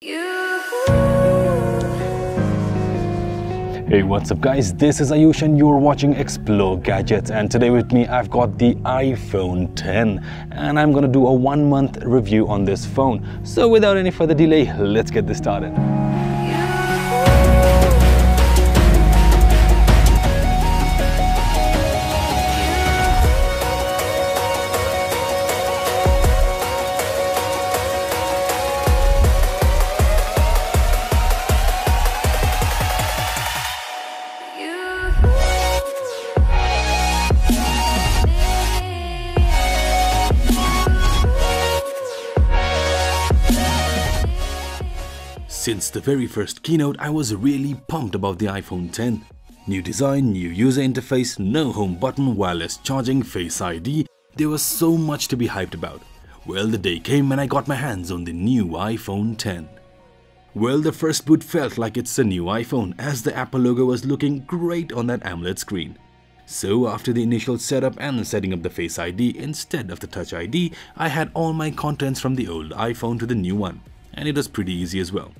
Hey, what's up guys, this is Ayush and you're watching Explore Gadgets, and today with me I've got the iPhone 10 and I'm gonna do a 1-month review on this phone. So without any further delay, let's get this started. Since the very first keynote, I was really pumped about the iPhone 10. New design, new user interface, no home button, wireless charging, Face ID, there was so much to be hyped about. Well, the day came and I got my hands on the new iPhone 10. Well, the first boot felt like it's a new iPhone as the Apple logo was looking great on that AMOLED screen. So after the initial setup and setting up the Face ID instead of the Touch ID, I had all my contents from the old iPhone to the new one, and it was pretty easy as well.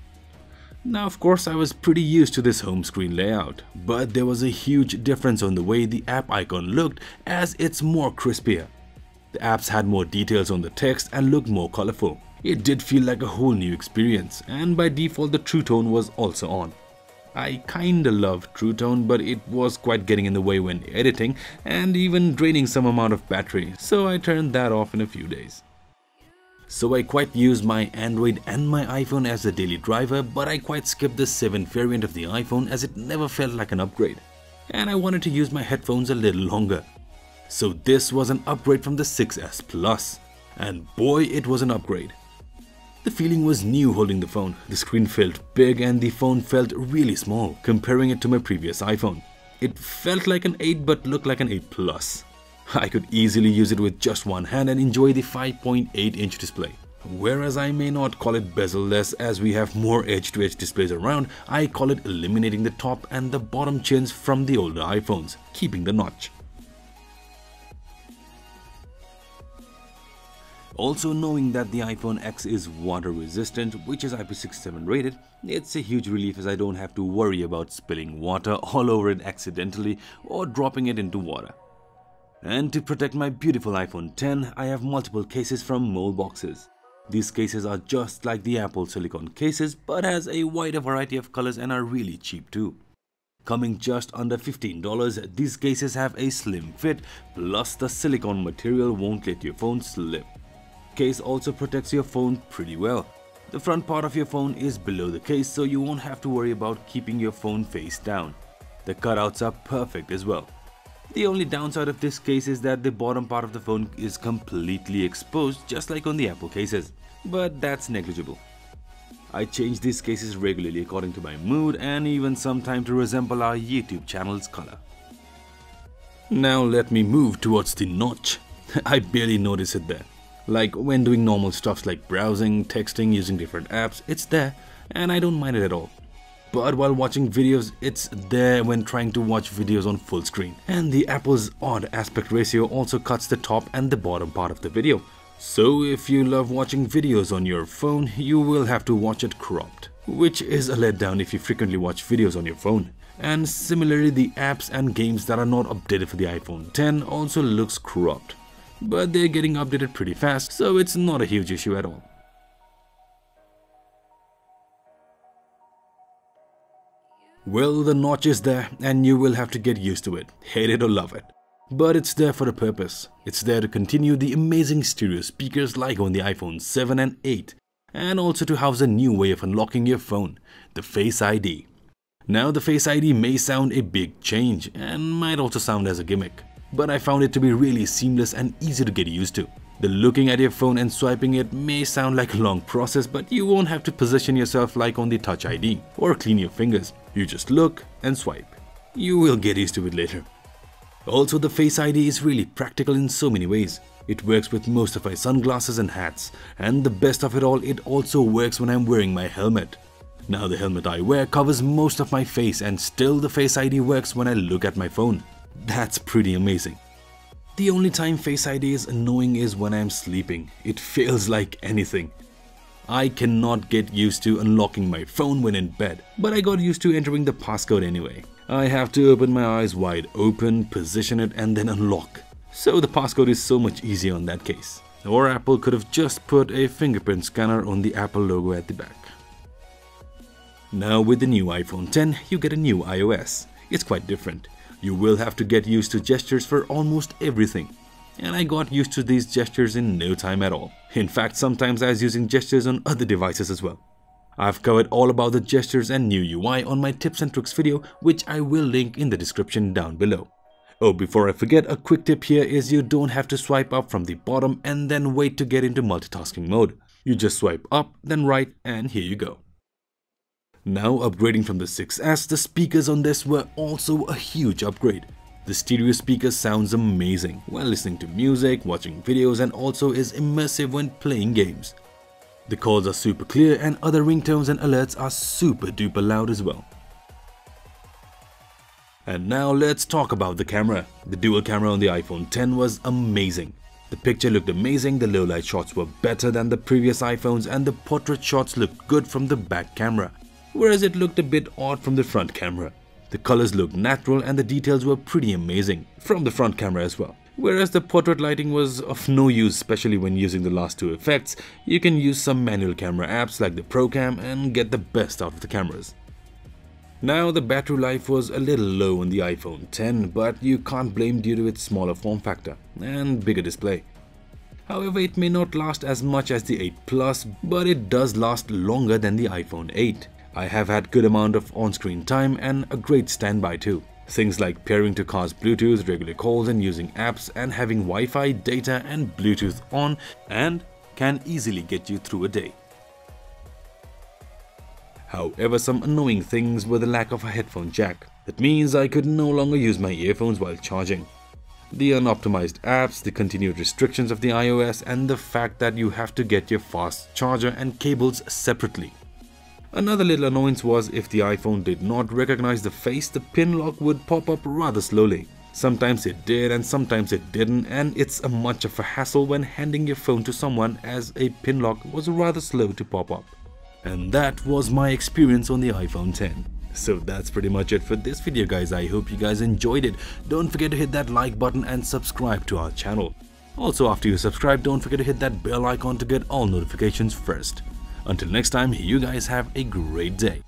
Now of course I was pretty used to this home screen layout, but there was a huge difference on the way the app icon looked as it's more crispier. The apps had more details on the text and looked more colorful. It did feel like a whole new experience, and by default the True Tone was also on. I kinda loved True Tone, but it was quite getting in the way when editing and even draining some amount of battery, so I turned that off in a few days. So I quite used my Android and my iPhone as a daily driver, but I quite skipped the 7th variant of the iPhone as it never felt like an upgrade. And I wanted to use my headphones a little longer. So this was an upgrade from the 6S Plus. And boy, it was an upgrade. The feeling was new holding the phone. The screen felt big and the phone felt really small, comparing it to my previous iPhone. It felt like an 8 but looked like an 8 Plus. I could easily use it with just one hand and enjoy the 5.8-inch display. Whereas I may not call it bezel-less as we have more edge-to-edge displays around, I call it eliminating the top and the bottom chins from the older iPhones, keeping the notch. Also, knowing that the iPhone X is water resistant, which is IP67 rated, it's a huge relief as I don't have to worry about spilling water all over it accidentally or dropping it into water. And to protect my beautiful iPhone 10, I have multiple cases from Moleboxes. These cases are just like the Apple silicone cases but has a wider variety of colors and are really cheap too. Coming just under $15, these cases have a slim fit, plus the silicone material won't let your phone slip. Case also protects your phone pretty well. The front part of your phone is below the case, so you won't have to worry about keeping your phone face down. The cutouts are perfect as well. The only downside of this case is that the bottom part of the phone is completely exposed, just like on the Apple cases, but that's negligible. I change these cases regularly according to my mood and even sometimes to resemble our YouTube channel's color. Now let me move towards the notch. I barely notice it there. Like when doing normal stuff like browsing, texting, using different apps, it's there and I don't mind it at all. But while watching videos, it's there when trying to watch videos on full screen. And the Apple's odd aspect ratio also cuts the top and the bottom part of the video. So if you love watching videos on your phone, you will have to watch it cropped, which is a letdown if you frequently watch videos on your phone. And similarly, the apps and games that are not updated for the iPhone 10 also looks cropped. But they're getting updated pretty fast, so it's not a huge issue at all. Well, the notch is there and you will have to get used to it, hate it or love it. But it's there for a purpose. It's there to continue the amazing stereo speakers like on the iPhone 7 and 8, and also to house a new way of unlocking your phone, the Face ID. Now the Face ID may sound a big change and might also sound as a gimmick, but I found it to be really seamless and easy to get used to. The looking at your phone and swiping it may sound like a long process, but you won't have to position yourself like on the Touch ID or clean your fingers. You just look and swipe. You will get used to it later. Also, the Face ID is really practical in so many ways. It works with most of my sunglasses and hats, and the best of it all, it also works when I'm wearing my helmet. Now the helmet I wear covers most of my face and still the Face ID works when I look at my phone. That's pretty amazing. The only time Face ID is annoying is when I'm sleeping. It fails like anything. I cannot get used to unlocking my phone when in bed, but I got used to entering the passcode anyway. I have to open my eyes wide open, position it and then unlock. So the passcode is so much easier on that case. Or Apple could have just put a fingerprint scanner on the Apple logo at the back. Now with the new iPhone 10, you get a new iOS. It's quite different. You will have to get used to gestures for almost everything. And I got used to these gestures in no time at all. In fact, sometimes I was using gestures on other devices as well. I've covered all about the gestures and new UI on my tips and tricks video, which I will link in the description down below. Oh, before I forget, a quick tip here is you don't have to swipe up from the bottom and then wait to get into multitasking mode. You just swipe up, then right, and here you go. Now upgrading from the 6S, the speakers on this were also a huge upgrade. The stereo speaker sounds amazing while listening to music, watching videos and also is immersive when playing games. The calls are super clear and other ringtones and alerts are super duper loud as well. And now let's talk about the camera. The dual camera on the iPhone 10 was amazing. The picture looked amazing, the low light shots were better than the previous iPhones and the portrait shots looked good from the back camera, whereas it looked a bit odd from the front camera. The colors looked natural and the details were pretty amazing from the front camera as well. Whereas the portrait lighting was of no use, especially when using the last two effects. You can use some manual camera apps like the ProCam and get the best out of the cameras. Now the battery life was a little low on the iPhone 10, but you can't blame due to its smaller form factor and bigger display. However, it may not last as much as the 8 Plus, but it does last longer than the iPhone 8. I have had good amount of on-screen time and a great standby too. Things like pairing to car's Bluetooth, regular calls and using apps and having Wi-Fi, data and Bluetooth on and can easily get you through a day. However, some annoying things were the lack of a headphone jack. That means I could no longer use my earphones while charging. The unoptimized apps, the continued restrictions of the iOS and the fact that you have to get your fast charger and cables separately. Another little annoyance was if the iPhone did not recognize the face, the pin lock would pop up rather slowly. Sometimes it did and sometimes it didn't, and it's a much of a hassle when handing your phone to someone as a pin lock was rather slow to pop up. And that was my experience on the iPhone 10. So that's pretty much it for this video guys. I hope you guys enjoyed it. Don't forget to hit that like button and subscribe to our channel. Also, after you subscribe, don't forget to hit that bell icon to get all notifications first. Until next time, you guys have a great day.